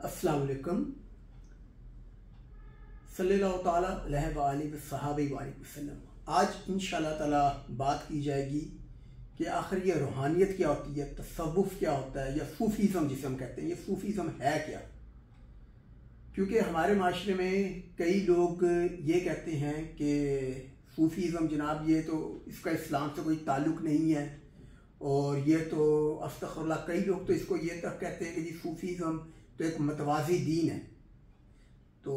अस्सलाम वालेकुम। सल्लल्लाहु ताला अलैहि वसहबी वसल्लम। आज इंशाअल्लाह ताला बात की जाएगी कि आखिर ये रूहानियत क्या होती है, तसव्वुफ क्या होता है, या सूफीज़म जिसे हम कहते हैं, ये सूफीज़म है क्या। क्योंकि हमारे माशरे में कई लोग ये कहते हैं कि सूफीज़म जनाब ये तो इसका इस्लाम से कोई ताल्लुक़ नहीं है, और ये तो अस्तग़फिरुल्लाह, कई लोग तो इसको ये तक कहते हैं कि जी सूफीज़म तो एक मतवाज़ी दीन है। तो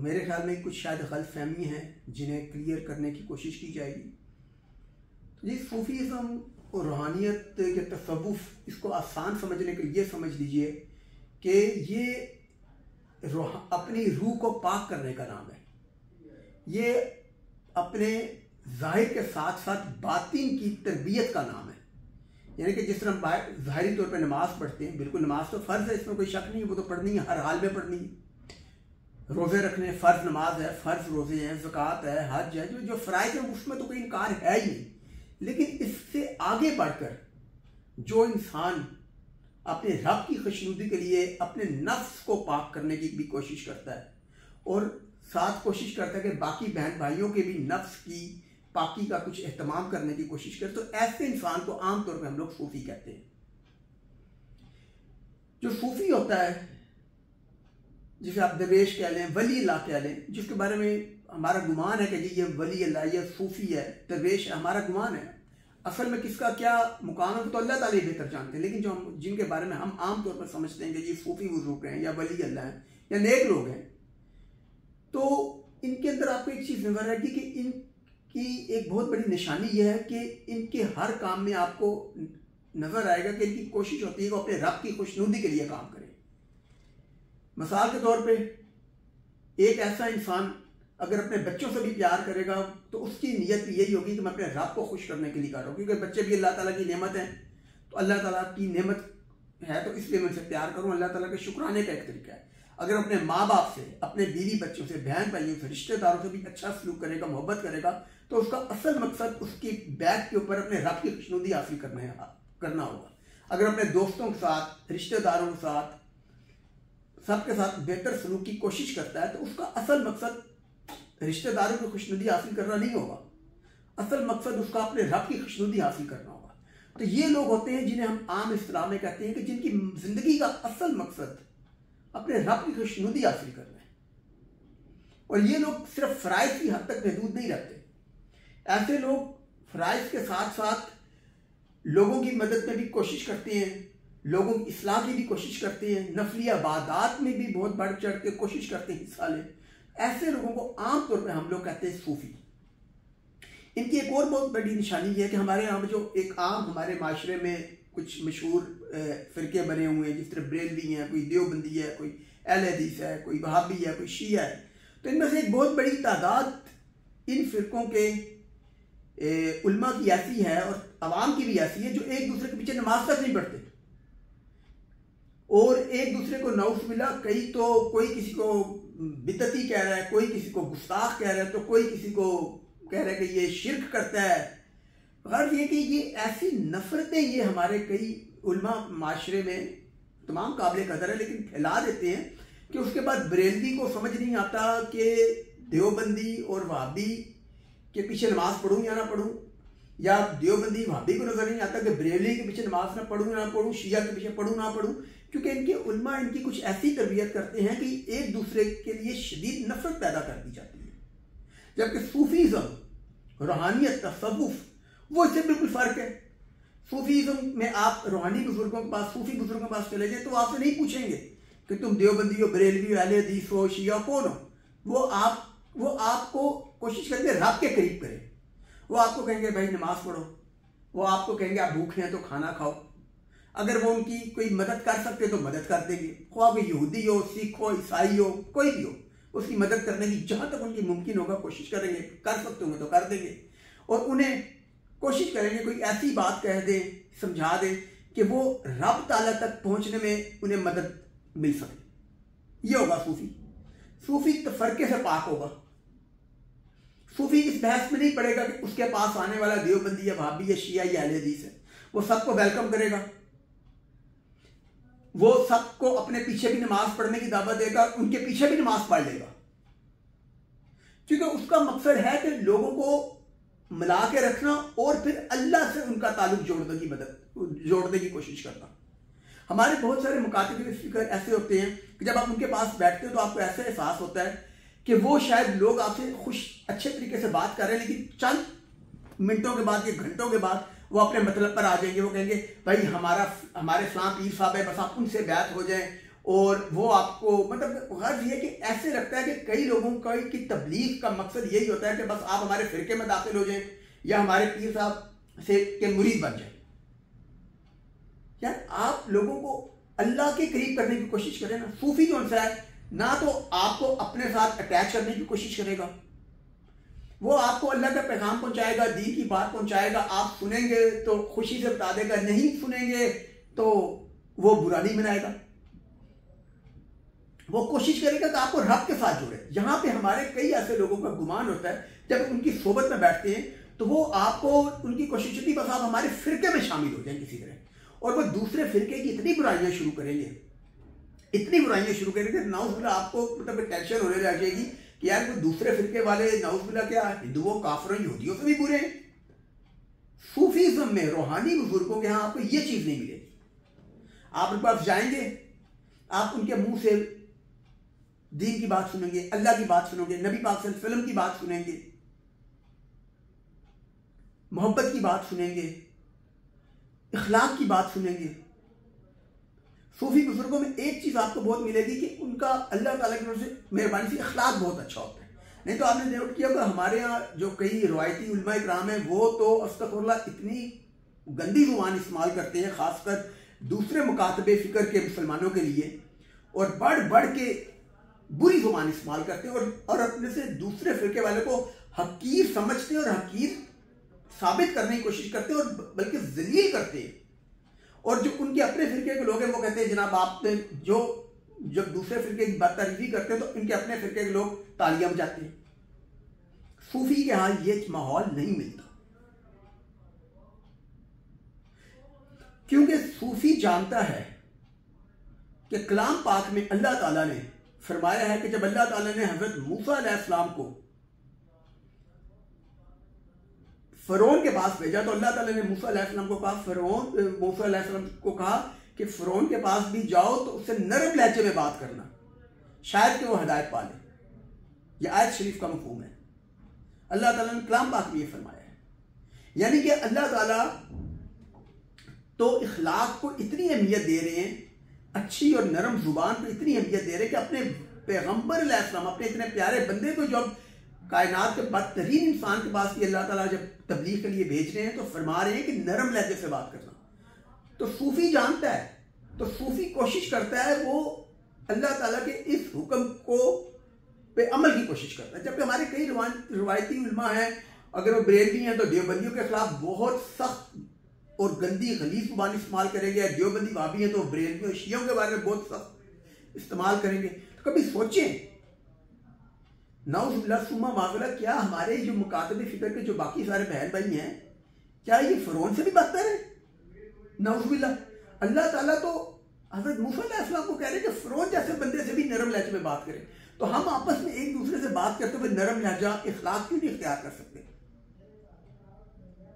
मेरे ख्याल में कुछ शायद गलतफहमी है जिन्हें क्लियर करने की कोशिश की जाएगी। तो जी सूफीज़म और रूहानियत या तसव्वुफ, इसको आसान समझने के लिए समझ लीजिए कि ये अपनी रूह को पाक करने का नाम है। ये अपने ज़ाहिर के साथ साथ बातिन की तरबियत का नाम है। यानी कि जिस तरह हम ज़ाहिरी तौर पे नमाज़ पढ़ते हैं, बिल्कुल नमाज तो फ़र्ज़ है, इसमें कोई शक नहीं, वो तो पढ़नी है, हर हाल में पढ़नी है। रोज़े रखने फ़र्ज़ नमाज है, फ़र्ज़ रोज़े हैं, ज़कात है, हज है, जो फ़राइज़ है उसमें तो कोई इनकार है ही नहीं। लेकिन इससे आगे बढ़कर जो इंसान अपने रब की खुशनुदी के लिए अपने नफ्स को पाक करने की भी कोशिश करता है, और साथ कोशिश करता है कि बाकी बहन भाइयों के भी नफ्स की पाकी का कुछ एहतमाम करने की कोशिश करे, तो ऐसे इंसान को आमतौर पर हम लोग सूफी कहते हैं। जो सूफी होता है, जिसे आप दरवेश कह लें, वली अल्लाह कह लें, जिसके बारे में हमारा गुमान है कि जी ये वली अल्लाह, ये सूफी है, दरवेश है, हमारा गुमान है। असल में किसका क्या मुकाम है तो अल्लाह ताला ही बेहतर जानते हैं। लेकिन जो हम जिनके बारे में हम आम तौर पर समझते हैं कि ये सूफी बुजुर्ग हैं या वली अल्लाह हैं या नेक लोग हैं, तो इनके अंदर आपको एक चीज़ नजर आएगी कि इनकी एक बहुत बड़ी निशानी यह है कि इनके हर काम में आपको नजर आएगा कि इनकी कोशिश होती है कि अपने रब की खुशनुदी के लिए काम करें। मिसाल के तौर पे एक ऐसा इंसान अगर अपने बच्चों से भी प्यार करेगा तो उसकी नीयत भी यही होगी कि मैं अपने रब को खुश करने के लिए कर रहा हूँ, क्योंकि बच्चे भी अल्लाह ताला की नेमत है, तो अल्लाह ताला की नेमत है तो इसलिए मैं उनसे प्यार करूँ। अल्लाह ताला के शुक्राने का एक तरीका है। अगर अपने माँ बाप से, अपने बीवी बच्चों से, बहन भाइयों से, रिश्तेदारों से भी अच्छा सलूक करेगा, मोहब्बत करेगा, तो उसका असल मकसद उसकी बैक के ऊपर अपने रब की खुशनुदी हासिल करना होगा। अगर अपने दोस्तों के साथ, रिश्तेदारों के साथ, सबके साथ बेहतर सलूक की कोशिश करता है, तो उसका असल मकसद रिश्तेदारों की खुशनुदी हासिल करना नहीं होगा, असल मकसद उसका अपने रब की खुशनुदी हासिल करना होगा। तो ये लोग होते हैं जिन्हें हम आम इस्लाम में कहते हैं कि जिनकी जिंदगी का असल मकसद अपने रब की खुशनुदी हासिल करना है, और ये लोग सिर्फ फ़राइज़ की हद तक महदूद नहीं रहते। ऐसे लोग फ़राइज़ के साथ साथ लोगों की मदद में भी कोशिश करते हैं, लोगों की इस्लाह की भी कोशिश करते हैं, नफली इबादत में भी बहुत बढ़ चढ़ के कोशिश करते हैं हिस्सा लें। ऐसे लोगों को आमतौर पर हम लोग कहते हैं सूफी। इनकी एक और बहुत बड़ी निशानी है कि हमारे यहाँ जो एक आम हमारे माशरे में कुछ मशहूर फ़िरके बने हुए हैं, जिस तरह बरेलवी हैं, कोई देवबंदी है, कोई अहले हदीस है, कोई वहाबी है, कोई शिया है, तो इनमें से एक बहुत बड़ी तादाद इन फ़िरकों के उल्मा की ऐसी है और अवाम की भी ऐसी है जो एक दूसरे के पीछे नमाज तक नहीं पढ़ते, और एक दूसरे को नौफ मिला, कई तो कोई किसी को बिदअती कह रहा है, कोई किसी को गुस्ताख कह रहा है, तो कोई किसी को कह रहा है कि ये शिर्क करता है। गर्ज ये कि ये ऐसी नफरतें ये हमारे कई उल्मा माशरे में तमाम काबिल कदर है, लेकिन फैला देते हैं कि उसके बाद बरेलवी को समझ नहीं आता कि देवबंदी और वहाबी के पीछे नमाज पढ़ूँ या ना पढ़ूँ, या देवबंदी वहाबी को नजर नहीं आता कि बरेलवी के पीछे नमाज ना पढ़ूँ या ना पढ़ूँ, शिया के पीछे पढ़ूँ ना पढ़ूँ, क्योंकि इनके उल्मा इनकी कुछ ऐसी तरबियत करते हैं कि एक दूसरे के लिए शदीद नफरत पैदा कर दी जाती है। जबकि सूफीज़म, रूहानियत, तसव्वुफ, वो इससे बिल्कुल फर्क है। सूफीज़म में आप रूहानी बुजुर्गों के पास, सूफी बुजुर्गों के पास चले जाए तो आपसे नहीं पूछेंगे कि तुम देवबंदी हो, बरेलवी हो, अहले हदीस हो, शिया कौन हो। वो आपको कोशिश करेंगे रब के करीब करें। वो आपको कहेंगे भाई नमाज पढ़ो, वो आपको कहेंगे आप भूखे हैं तो खाना खाओ। अगर वो उनकी कोई मदद कर सकते तो मदद कर देंगे, ख्वाह वो यहूदी हो, सिख हो, ईसाई हो, कोई भी हो, उसकी मदद करने की जहां तक उनकी मुमकिन होगा कोशिश करेंगे, कर सकते होंगे तो कर देंगे, और उन्हें कोशिश करेंगे कोई ऐसी बात कह दें, समझा दें कि वो रब ताला तक पहुंचने में उन्हें मदद मिल सके। ये होगा सूफी। सूफी तफरके से पाक होगा। सूफी इस बहस में नहीं पड़ेगा कि उसके पास आने वाला देवबंदी या वहाबी या शिया या अहले हदीस है, वो सबको वेलकम करेगा। वो सबको अपने पीछे भी नमाज पढ़ने की दावत देगा, उनके पीछे भी नमाज पढ़ लेगा, क्योंकि उसका मकसद है कि लोगों को मिला के रखना और फिर अल्लाह से उनका ताल्लुक जोड़ने की कोशिश करना। हमारे बहुत सारे मुकातिब स्पीकर ऐसे होते हैं कि जब आप उनके पास बैठते हो तो आपको ऐसा एहसास होता है कि वो शायद लोग आपसे अच्छे तरीके से बात कर रहे हैं, लेकिन चंद मिनटों के बाद या घंटों के बाद वो अपने मतलब पर आ जाएंगे। वो कहेंगे भाई हमारे फलां पीर साहब है, बस आप उनसे बैत हो जाएं, और वो आपको मतलब गर्ज ये कि ऐसे लगता है कि कई लोगों की तबलीग का मकसद यही होता है कि बस आप हमारे फिरके में दाखिल हो जाएं या हमारे पीर साहब से के मुरीद बन जाएं। यार आप लोगों को अल्लाह के करीब करने की कोशिश करें ना। सूफी कौन सा है, ना तो आपको अपने साथ अटैच करने की कोशिश करेगा, वो आपको अल्लाह का पैगाम पहुंचाएगा, दीन की बात पहुंचाएगा, आप सुनेंगे तो खुशी से बता देगा, नहीं सुनेंगे तो वो बुरा नहीं मनाएगा, वो कोशिश करेगा कि आपको रब के साथ जोड़े। यहां पे हमारे कई ऐसे लोगों का गुमान होता है, जब उनकी सोबत में बैठते हैं तो वो आपको उनकी कोशिश होती है बस आप हमारे फिरके में शामिल हो जाएं किसी तरह, और वो दूसरे फिरके की इतनी बुराइयां शुरू करेंगे, इतनी बुराइयां शुरू करेंगे, नाउज़ुबिल्लाह आपको मतलब टेंशन होने लग जाएगी कि यार कोई दूसरे फिरके वाले नाउज़ुबिल्लाह क्या हिंदुओं, काफिरों, यहूदियों से भी बुरे हैं। सूफीज़्म में रूहानी बुजुर्गों के यहाँ आपको ये चीज नहीं मिलेगी। आप उनके पास जाएंगे, आप उनके मुंह से दीन की बात सुनेंगे, अल्लाह की बात सुनोगे, नबी पाक सल्लल्लाहु अलैहि वसल्लम की बात सुनेंगे, मोहब्बत की बात सुनेंगे, इखलाक की बात सुनेंगे। सूफी बुजुर्गों में एक चीज आपको बहुत मिलेगी कि उनका अल्लाह ताला की तरफ से मेहरबानी से इखलाक बहुत अच्छा होता है। नहीं तो आपने नोट किया होगा हमारे यहाँ जो कई रवायती उलमा इकराम है वो तो अस्तगफुरुल्लाह इतनी गंदी जुबान इस्तेमाल करते हैं, खासकर दूसरे मुकातबे फिक्र के मुसलमानों के लिए, और बढ़ बढ़ के बुरी जुबान इस्तेमाल करते हैं और अपने से दूसरे फिरके वाले को हकीर समझते हैं और हकीर साबित करने की कोशिश करते हैं और बल्कि जलील करते हैं। और जो उनके अपने फिरके के लोग हैं वो कहते हैं जनाब आपने जो जब दूसरे फिरके की बात तारीफी करते हैं तो इनके अपने फिरके के लोग तालियां बजाते हैं। सूफी के यहां ये माहौल नहीं मिलता, क्योंकि सूफी जानता है कि कलाम पाक में अल्लाह ताला ने फरमाया है कि जब अल्लाह ताला ने हजरत मूसा अलैहिस्सलाम को फरोन के पास भेजा तो अल्लाह ताला ने मूसा अलैहिस्सलाम को कहा, मूसा अलैहिस्सलाम को कहा कि फरोन के पास भी जाओ तो उससे नरम लहजे में बात करना, शायद कि वो हिदायत पा ले। यह आयत शरीफ का मफहूम है, अल्लाह ताला ने कलाम पाक में ये फरमाया है। यानी कि अल्लाह ताला तो इखलाक को इतनी अहमियत दे रहे हैं, अच्छी और नरम जुबान को इतनी अहमियत दे रहे हैं कि अपने पैगंबर अलैहिस्सलाम, अपने इतने प्यारे बंदे को जब कायनात के बदतरीन इंसान के पास भी अल्लाह ताला जब तबलीग के लिए भेज रहे हैं तो फरमा रहे हैं कि नरम लहजे से बात करना। तो सूफी जानता है, तो सूफी कोशिश करता है वो अल्लाह ताला के इस हुक्म को पे अमल की कोशिश करता है। जबकि हमारे कई रवायती उलमा हैं, अगर वो बरेलवी हैं तो देवबंदियों के खिलाफ बहुत सख्त और गंदी गलीज जुबान इस्तेमाल करेंगे। देवबंदी वाबी हैं तो बरेलवी और शियों के बारे में बहुत सख्त इस्तेमाल करेंगे। तो कभी सोचें नाउज़ुबिल्लाह सुम्मा माज़िल्लाह, क्या हमारे जो मुकातबे फिक्र के जो बाकी सारे बहन भाई हैं क्या ये फरौन से भी बदतर है? नाउज़ुबिल्लाह, अल्लाह ताला तो हज़रत मूसा अलैहिस्सलाम को कह रहे हैं कि फरौन जैसे बंदे से भी नरम लहजे में बात करें। तो हम आपस में एक दूसरे से बात करते हुए नरम लहजा इखलाक क्यों नहीं इख्तियार कर सकते?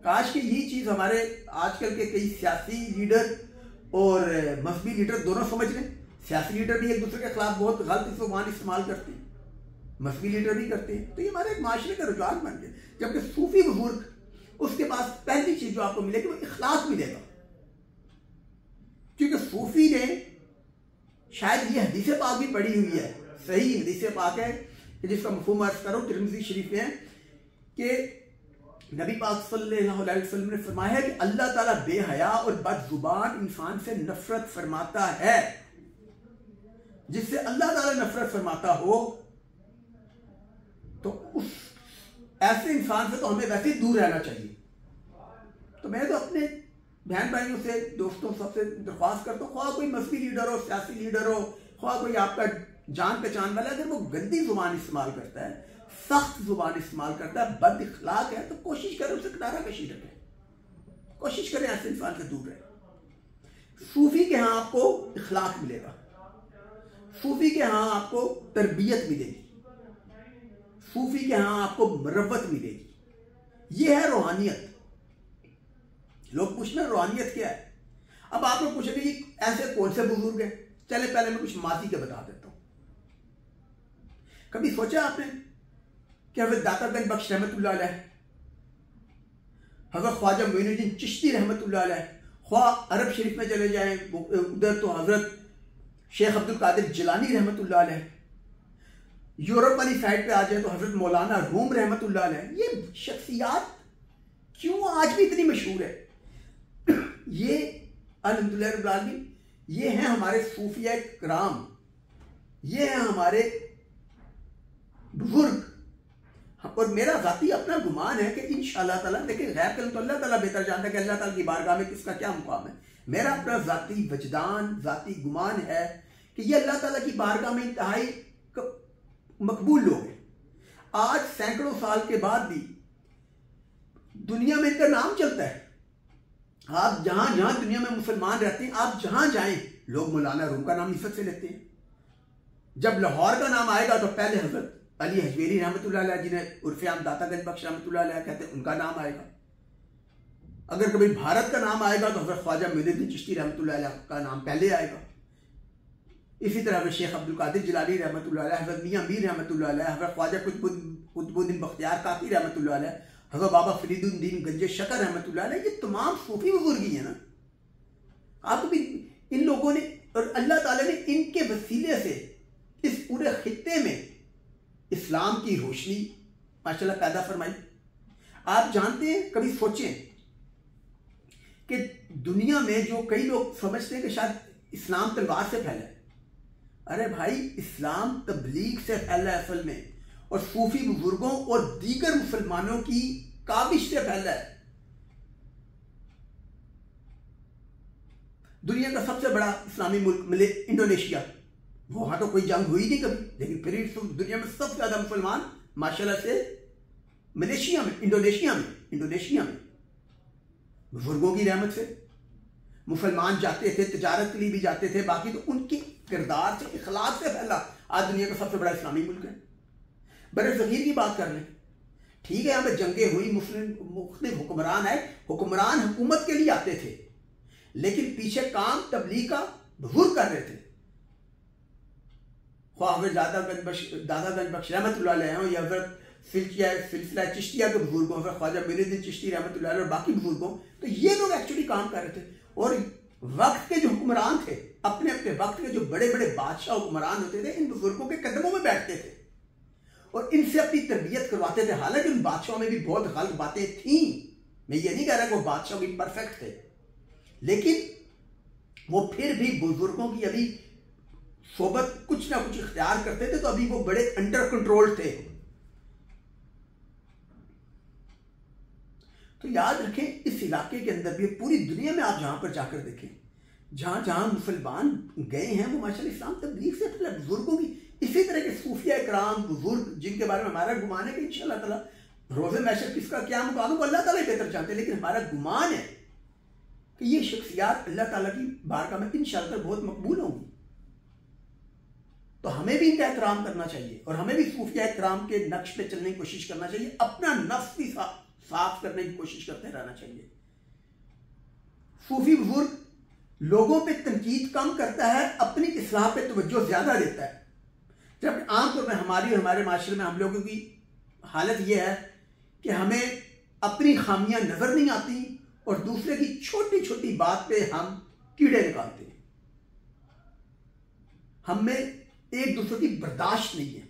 काश कि यही चीज हमारे आजकल के कई सियासी लीडर और मजहबी लीडर दोनों समझ लें। सियासी लीडर भी एक दूसरे के खिलाफ बहुत गलत जुबान इस्तेमाल करते हैं, मजहबी लीडर भी करते हैं। तो ये हमारे एक माशरे का रुझान बन गया। जबकि सूफी बुजुर्ग उसके पास पहली चीज जो आपको मिलेगी वो इखलाक मिलेगा, क्योंकि सूफी ने शायद ये हदीस पाक भी पढ़ी हुई है, सही हदीस पाक है कि जिसका मफहूम अर्ज करो तिरमिज़ी शरीफ में है कि नबी पाक सल्लल्लाहु अलैहि वसल्लम ने फरमाया है कि अल्लाह ताला बेहया और बदजुबान इंसान से नफरत फरमाता है। जिससे अल्लाह ताला नफरत फरमाता हो तो उस ऐसे इंसान से तो हमें वैसे ही दूर रहना चाहिए। तो मैं तो अपने बहन भाइयों से, दोस्तों सबसे दरख्वास्त करता हूँ, ख्वाह कोई मजहबी लीडर हो, सियासी लीडर हो, ख्वाह कोई आपका जान पहचान वाला, अगर वो गंदी जुबान इस्तेमाल करता है, सख्त जुबान इस्तेमाल करता है, बद इखलाक है, तो कोशिश करें उसे किनारा कशी रखें, कोशिश करें ऐसे इंसान से दूर रहे। सूफी के यहाँ आपको इखलाक मिलेगा, सूफी के यहाँ आपको तरबियत मिलेगी, सूफी के यहाँ आपको मरवत मिलेगी। ये है रूहानियत। लोग पूछना रूहानियत क्या है। अब आप लोग पूछेंगे ये ऐसे कौन से बुजुर्ग हैं। चले पहले मैं कुछ माजी के बता देता हूं। कभी सोचा आपने कि हज़रत दाता गंज बख्श रहमतुल्लाह अलैह, हज़रत ख्वाजा मोइनुद्दीन चिश्ती रहमतुल्लाह अलैह, ख्वा अरब शरीफ में चले जाएं उधर तो हज़रत शेख अब्दुल कादिर जिलानी रहमतुल्लाह अलैह, यूरोप वाली साइड पे आ जाए तो हज़रत मौलाना रूम रहमतुल्लाह अलैह। ये शख्सियात क्यों आज भी इतनी मशहूर है? ये अल्हम्दुलिल्लाह रब्बिल आलमीन, ये हैं हमारे सूफिया किराम, ये हैं हमारे बुजुर्ग। और मेरा जाती अपना गुमान है कि इंशाअल्लाह ताला, देखिए गैर कलम तो अल्लाह ताला बेहतर जानता है कि अल्लाह ताला की बारगाह में किसका क्या मुकाम है। मेरा अपना जाती वजदान, जाती गुमान है कि ये अल्लाह ताला की बारगाह में इंतहाई मकबूल लोग हैं। आज सैकड़ों साल के बाद भी दुनिया में इनका नाम चलता है। आप जहां जहां दुनिया में मुसलमान रहते हैं, आप जहां जाएं लोग मौलाना रूम का नाम इज्जत से लेते हैं। जब लाहौर का नाम आएगा तो पहले हजरत अली हजवेरी रहमतुल्लाह अलैह, जिन्हें उर्फ़े आम दाता गंज बख्श रहमतुल्लाह अलैह कहते हैं, उनका नाम आएगा। अगर कभी भारत का नाम आएगा तो हजरत ख्वाजा मोइनुद्दीन चिश्ती रहमतुल्लाह अलैह का नाम पहले आएगा। इसी तरह शेख अब्दुल कादिर जिलानी रहमतुल्लाह अलैह, हजरत मियां मीर रहमतुल्लाह अलैह, हजरत ख्वाजा कुतुबुद्दीन बख्तियार काकी रहमतुल्लाह अलैह, हजरत बाबा फरीदुद्दीन गंजे शकर रहमतुल्लाह अलैह, ये तमाम सूफी बुजुर्ग ही है ना। आपको भी इन लोगों ने, और अल्लाह ताला ने इनके वसीले से इस पूरे खित्ते में इस्लाम की रोशनी माशाल्लाह पैदा फरमाई। आप जानते हैं, कभी सोचें कि दुनिया में जो कई लोग समझते हैं कि शायद इस्लाम तलवार से फैला है, अरे भाई इस्लाम तबलीग से फैला है असल में, और सूफी बुजुर्गों और दीगर मुसलमानों की काबिश से फैला है। दुनिया का सबसे बड़ा इस्लामी मुल्क मिले इंडोनेशिया, वहां तो कोई जंग हुई नहीं कभी, लेकिन फिर दुनिया में सबसे ज्यादा मुसलमान माशाल्लाह से मलेशिया में, इंडोनेशिया में बुजुर्गों की रहमत से मुसलमान जाते थे, तिजारत के लिए भी जाते थे, बाकी तो उनके किरदार से, इखलाक से फैला आज दुनिया का सबसे बड़ा इस्लामी मुल्क है। बरे सगीर की बात कर लें, ठीक है, यहाँ पे जंगें हुई, मुस्लिम मुख्तलिफ हुक्मरान आए, हुक्मरान हुकूमत के लिए आते थे, लेकिन पीछे काम तबलीग का बुजुर्ग कर रहे थे। दादा गंज बख्श रहमतुल्लाह अलैह या हज़रत सिलसिला चिश्तिया के बुजुर्गों, ख्वाजा मोइनुद्दीन चिश्ती रहमतुल्लाह अलैह और बाकी बुजुर्गों, तो ये लोग एक्चुअली काम कर रहे थे। और वक्त के जो हुक्मरान थे, अपने अपने वक्त के जो बड़े बड़े बादशाह हुक्मरान होते थे, इन बुजुर्गों के कदमों में बैठते थे और इनसे अपनी तरबियत करवाते थे। हालांकि उन बादशाहों में भी बहुत गलत बातें थी, मैं ये नहीं कह रहा कि वो बादशाह भी परफेक्ट थे, लेकिन वो फिर भी बुजुर्गों की अभी सोबत कुछ ना कुछ इख्तियार करते थे, तो अभी वो बड़े अंडर कंट्रोल थे। तो याद रखें, इस इलाके के अंदर भी, पूरी दुनिया में आप जहां पर जाकर देखें, जहां जहां मुसलमान गए हैं, वो माशाल्लाह इस्लाम तबलीग से बुजुर्गों की, इसी तरह के सूफिया इकराम बुजुर्ग, जिनके बारे में हमारा गुमान है कि इंशाअल्लाह ताला रोज़े महशर किसका क्या मुकाम है वो अल्लाह ताला बेहतर जानते हैं, लेकिन हमारा गुमान है कि ये शख्सियात अल्लाह ताला की बारगाह में इंशाअल्लाह बहुत मकबूल होंगी। तो हमें भी इनका एहतराम करना चाहिए और हमें भी सूफिया इकराम के नक्श पे चलने की कोशिश करना चाहिए, अपना नफ्स भी साफ करने की कोशिश करते रहना चाहिए। सूफी बुजुर्ग लोगों पे तनकीद कम करता है, अपनी इस्लाह पे तवज्जो ज्यादा देता है। जब आमतौर पर हमारी और हमारे माशरे में हम लोगों की हालत यह है कि हमें अपनी खामियां नजर नहीं आती और दूसरे की छोटी छोटी बात पे हम कीड़े निकालते हैं। हमें एक दूसरे की बर्दाश्त नहीं है,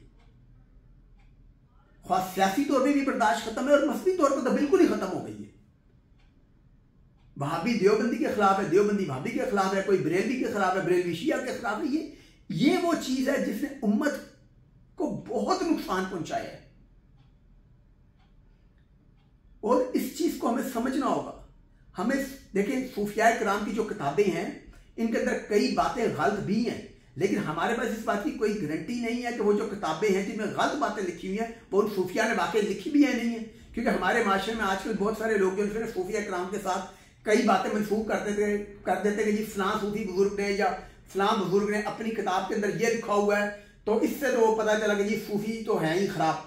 खास सियासी तौर पर भी बर्दाश्त खत्म है और मसली तौर पर तो बिल्कुल ही खत्म हो गई है। वहाबी देवबंदी के खिलाफ है, देवबंदी वहाबी के खिलाफ है, कोई बरेलवी के खिलाफ है, बरेलवी शिया के खिलाफ है। ये वो चीज है जिसने उम्मत को बहुत नुकसान पहुंचाया है और इस चीज को हमें समझना होगा। हमें देखें, सूफिया इकराम की जो किताबें हैं, इनके अंदर कई बातें गलत भी हैं, लेकिन हमारे पास इस बात की कोई गारंटी नहीं है कि वो जो किताबें हैं जिनमें गलत बातें लिखी हुई हैं वो उन सूफिया ने वाकई लिखी भी है नहीं है। क्योंकि हमारे माशरे में आजकल बहुत सारे लोग जो सूफिया इकराम के साथ कई बातें मनसूख कर देते कि जी फलां सूफी बुजुर्ग ने या फलां बुजुर्ग ने अपनी किताब के अंदर ये लिखा हुआ है, तो इससे तो पता चला कि जी सूफी तो है ही खराब।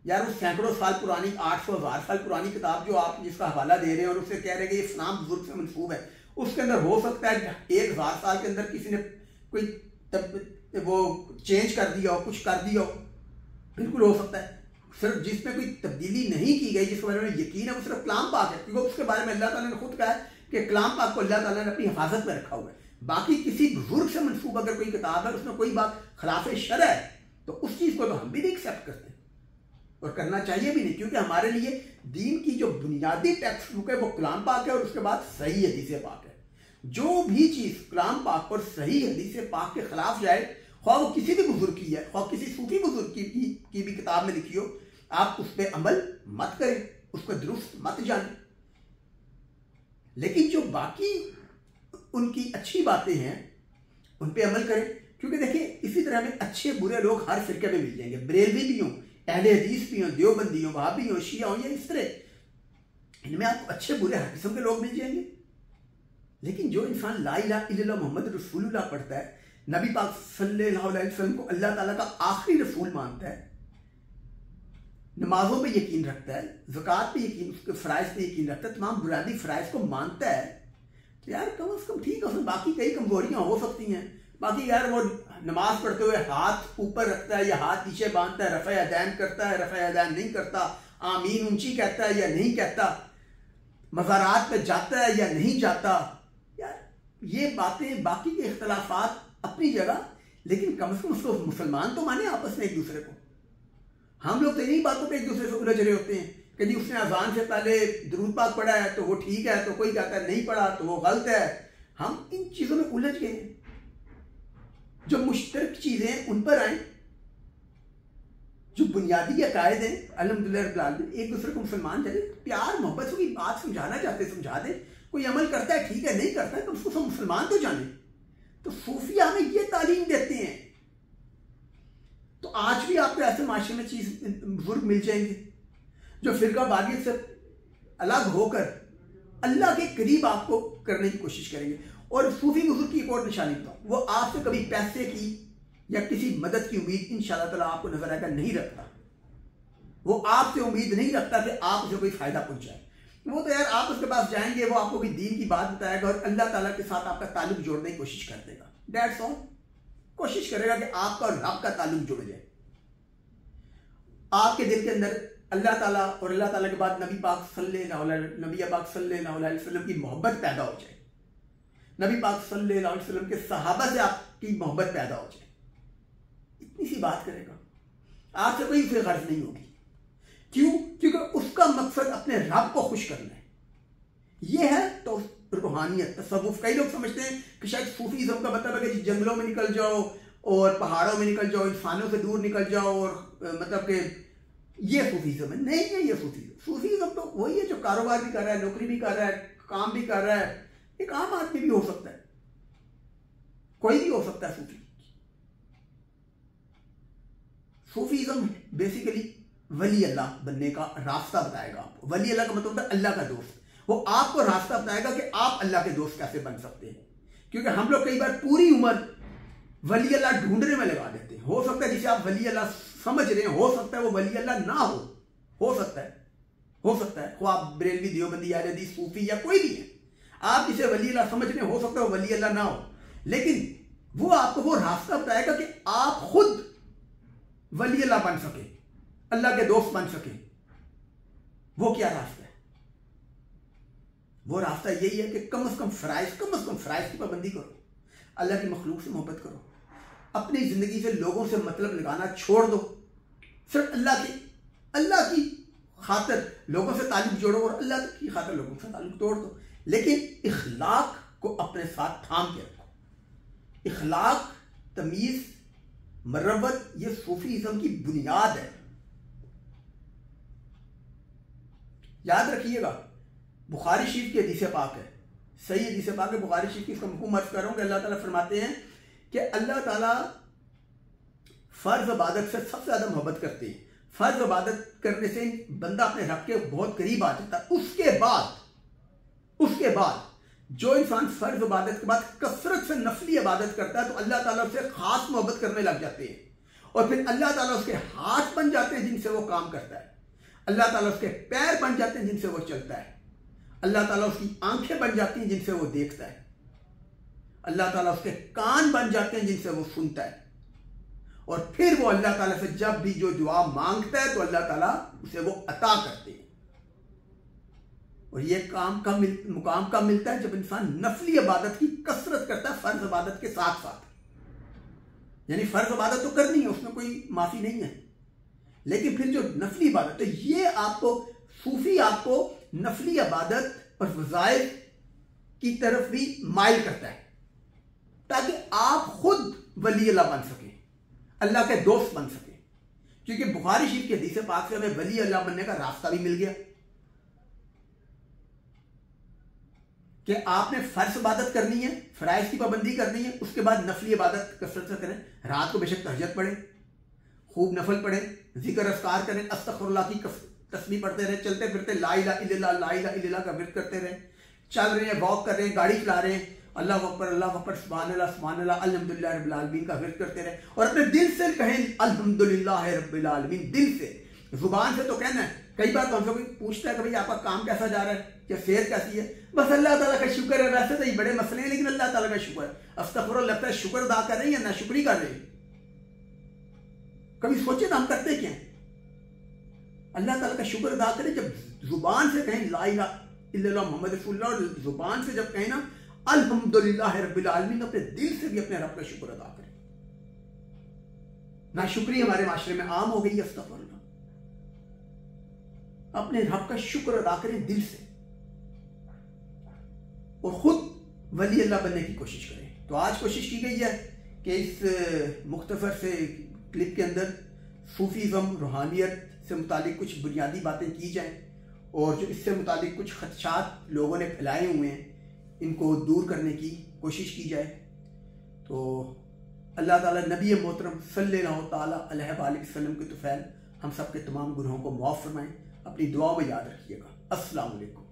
यार वो सैकड़ों साल पुरानी, 800-1000 साल पुरानी किताब जो आप जिसका हवाला दे रहे हैं और उससे कह रहे हैं कि ये फलां बुजुर्ग से मनसूब है, उसके अंदर हो सकता है 1000 साल के अंदर किसी ने कोई वो चेंज कर दिया हो, कुछ कर दिया हो, बिल्कुल हो सकता है। सिर्फ जिसमें कोई तब्दीली नहीं की गई, जिसके बारे में यकीन है, वो सिर्फ कलाम पाक है, क्योंकि उसके बारे में अल्लाह ताला ने खुद कहा है कि कलाम पाक को अल्लाह ताला ने अपनी हिफाजत में रखा हुआ है। बाकी किसी बुजुर्ग से मनसूब अगर कोई किताब है, उसमें कोई बात खिलाफ शरअ है, तो उस चीज़ को तो हम भी नहीं एक्सेप्ट करते और करना चाहिए भी नहीं, क्योंकि हमारे लिए दीन की जो बुनियादी टेक्स्ट बुक है वो कलाम पाक है और उसके बाद सही हदीस पाक है। जो भी चीज़ कलाम पाक और सही हदीस पाक के खिलाफ जाए, ख्वाह वो किसी भी बुजुर्ग की है, ख्वाह किसी सूफी बुजुर्ग की भी किताब में लिखी हो, आप उस पर अमल मत करें, उसको दुरुस्त मत जाने। लेकिन जो बाकी उनकी अच्छी बातें हैं उन पे अमल करें, क्योंकि देखिए इसी तरह में अच्छे बुरे लोग हर फिरके में मिल जाएंगे, बरेलवी भी हों, अहले हदीस भी हों, देवबंदी हों, वहाबी हों, शिया हों, या इस तरह इनमें आपको अच्छे बुरे हर किस्म के लोग मिल जाएंगे। लेकिन जो इंसान ला इलाहा इल्लल्लाह मोहम्मद रसूलुल्लाह पढ़ता है, नबी पाक सल्लल्लाहु अलैहि वसल्लम को अल्लाह ताला का आखिरी रसूल मानता है, नमाजों पे यकीन रखता है, ज़कात पे यकीन, उसके फ़राइज़ पे यकीन रखता है, तमाम बुनियादी फ़राइज़ को मानता है, तो यार कम से कम ठीक है, उसमें बाकी कई कमजोरियां हो सकती हैं। बाकी यार वो नमाज पढ़ते हुए हाथ ऊपर रखता है या हाथ नीचे बांधता है, रफ़ा यदैन करता है, रफ़ा यदैन नहीं करता, आमीन ऊंची कहता है या नहीं कहता, मज़ारात पे जाता है या नहीं जाता, यार ये बातें बाकी के इख्तलाफात अपनी जगह, लेकिन कम से कम उसको मुसलमान तो माने आपस में एक दूसरे को। हम लोग तो इन्हीं बातों पे एक दूसरे से उलझ रहे होते हैं कि जी उसने अजान से पहले दुरूद पाक पढ़ा है तो वो ठीक है, तो कोई कहता है नहीं पढ़ा तो वो गलत है। हम इन चीज़ों में उलझ गए हैं। जो मुश्तरक चीज़ें उन पर आए, जो बुनियादी अकायद हैं, अल्हम्दुलिल्लाह रब्बिल आलमीन, एक दूसरे को मुसलमान जाने, प्यार मोहब्बत की बात समझाना चाहते समझा दे, कोई अमल करता है ठीक है, नहीं करता है तो उसको सब मुसलमान तो जाने। तो सूफिया हमें ये तालीम देते हैं। तो आज भी आपको ऐसे माशरे में बुजुर्ग मिल जाएंगे जो फिरका वारियत से अलग होकर अल्लाह के करीब आपको करने की कोशिश करेंगे। और सूफी बुजुर्ग की एक और निशानी बताऊं, वो आपसे कभी पैसे की या किसी मदद की उम्मीद इंशाअल्लाह ताला आपको नजर आएगा नहीं रखता। वो आपसे उम्मीद नहीं रखता कि आप उसे कोई फायदा पहुंचाए। वो तो यार आप उसके पास जाएंगे, वो आपको कोई दीन की बात बताएगा और अल्लाह ताला के साथ आपका ताल्लुक जोड़ने की कोशिश कर देगा। That's all. कोशिश करेगा कि आपका और रब का ताल्लुक जुड़ जाए, आपके दिल के अंदर अल्लाह ताला और अल्लाह ताला के बाद नबी पाक सल्लल्लाहु अलैहि वसल्लम की मोहब्बत पैदा हो जाए, नबी पाक सल्लल्लाहु अलैहि वसल्लम के सहाबा से आपकी मोहब्बत पैदा हो जाए। इतनी सी बात करेगा, आपसे कोई फिर गर्ज नहीं होगी। क्यों? क्योंकि उसका मकसद अपने रब को खुश करना है। यह है तो रूहानियत, तसव्वुफ। कई लोग समझते हैं कि शायद सूफीज़्म का मतलब है कि जंगलों में निकल जाओ और पहाड़ों में निकल जाओ, इंसानों से दूर निकल जाओ, और मतलब कि ये सूफीज़्म है। नहीं है ये सूफीज़्म तो वही है जो कारोबार भी कर रहा है, नौकरी भी कर रहा है, काम भी कर रहा है। एक आम आदमी भी हो सकता है, कोई भी हो सकता है सूफी। सूफीज़्म बेसिकली वली अल्लाह बनने का रास्ता बताएगा आपको। वली अल्लाह का मतलब है अल्लाह का दोस्त। वो आपको रास्ता बताएगा कि आप अल्लाह के दोस्त कैसे बन सकते हैं। क्योंकि हम लोग कई बार पूरी उम्र वली अल्लाह ढूंढने में लगा देते हैं। हो सकता है जिसे आप वली अल्लाह समझ रहे हैं, हो सकता है वो वली अल्लाह ना हो सकता है वो आप बरेलवी, देवबंदी, अहले हदीस, सूफी या कोई भी है, आप जिसे वली अल्लाह समझ रहे हैं, हो सकता है वो वली अल्लाह ना हो, लेकिन वो आपको वो रास्ता बताएगा कि आप खुद वली अल्लाह बन सके, अल्लाह के दोस्त बन सके। वो क्या रास्ता है? वो रास्ता यही है कि कम से कम फराइज की पाबंदी करो, अल्लाह की मखलूक से मोहब्बत करो, अपनी जिंदगी से लोगों से मतलब लगाना छोड़ दो, सिर्फ अल्लाह की खातिर लोगों से ताल्लुक जोड़ो और अल्लाह की खातिर लोगों से ताल्लुक तोड़ दो। लेकिन इखलाक को अपने साथ थाम के रखो। इखलाक, तमीज, मरवत, ये सूफीज़्म की बुनियाद है। याद रखिएगा, बुखारी शरीफ की हदीस पाक है, सही हदीस पाक है, बुखारी शरीफ की, इसका मफ़हूम अर्ज़ कर रहा हूं कि अल्लाह ताला फरमाते हैं कि अल्लाह ताला फ़र्ज इबादत से सबसे ज़्यादा मोहब्बत करते हैं। फ़र्ज इबादत करने से बंदा अपने रब के बहुत करीब आ जाता है। उसके बाद उसके बाद जो इंसान फर्ज इबादत के बाद कसरत से नफली इबादत करता है तो अल्लाह ताला उससे खास मोहब्बत करने लग जाते हैं, और फिर अल्लाह ताला उसके हाथ बन जाते हैं जिनसे वो काम करता है, अल्लाह ताला उसके पैर बन जाते हैं जिनसे वो चलता है, अल्लाह ताला उसकी आंखें बन जाती हैं जिनसे वो देखता है, अल्लाह ताला उसके कान बन जाते हैं जिनसे वो सुनता है, और फिर वो अल्लाह ताला से जब भी जो दुआ मांगता है तो अल्लाह ताला उसे वो अता करते हैं। और ये मुकाम कब मिलता है? जब इंसान नफली इबादत की कसरत करता है फर्ज इबादत के साथ साथ। यानी फर्ज इबादत तो करनी है, उसमें कोई माफी नहीं है, लेकिन फिर जो नफली इबादत है ये आपको सूफी आपको नफली इबादत और वज़ाइफ की तरफ भी माइल करता है ताकि आप खुद वली अल्लाह बन सके, अल्लाह के दोस्त बन सके। क्योंकि बुखारी शरीफ की हदीस पाक से हमें वली अल्लाह बनने का रास्ता भी मिल गया कि आपने फर्ज इबादत करनी है, फराइज की पाबंदी करनी है, उसके बाद नफली इबादत कसरत से करें। रात को बेशक तहज्जुद पढ़ें, खूब नफल पढ़ें, जिक्र अस्कार करें, अस्तगफिरुल्लाह की तस्बीह पढ़ते रहें, चलते फिरते ला इलाहा इल्लल्लाह ला इलाहा इल्लल्लाह का विर्द करते रहें, चल रहे हैं, वॉक कर रहे हैं, गाड़ी चला रहे हैं, अल्लाह अकबर सुभानअल्लाह अल्हम्दुलिल्लाह रब्बिल आलमीन का विर्द करते रहें, और अपने दिल से कहें अल्हम्दुलिल्लाह रब्बिल आलमीन। दिल से, जुबान से तो कहना है। कई बार तो हमसे कोई पूछता है कि भाई आपका काम कैसा जा रहा है या सेहत कैसी है, बस अल्लाह ताला का शुक्र है। वैसे तो ये बड़े मसले हैं लेकिन अल्लाह ताला का शुक्र है। अस्तगफुरुल्लाह, लगता है शुक्र अदा कर रहे हैं या नाशुक्री कर रहे हैं। कभी सोचे ना हम करते क्या हैं? अल्लाह ताला का शुक्र अदा करें। जब जुबान से कहें ला इलाहा इल्लल्लाह मुहम्मद रसूलुल्लाह, और जुबान से जब कहें ना अल्हम्दुलिल्लाह रब्बिल आलमीन, अपने दिल से भी अपने रब का शुक्र अदा करें। नाशुक्री हमारे माशरे में आम हो गई है। अस्तगफुरुल्लाह, अपने रब का शुक्र अदा करें दिल से और खुद वली अल्लाह बनने की कोशिश करें। तो आज कोशिश की गई है कि इस मुख्तसर से क्लिप के अंदर सूफीज़म, रूहानियत से मुतालिक कुछ बुनियादी बातें की जाएं, और जो इससे मुतालिक कुछ खदशात लोगों ने फैलाए हुए हैं इनको दूर करने की कोशिश की जाए। तो अल्लाह ताला नबी मोहतरम सल्लल्लाहु ताला अलैहि वसल्लम के तुफैल हम सब के तमाम गुनाहों को माफ़ फरमाएं। अपनी दुआओं में याद रखिएगा। अस्सलाम वालेकुम।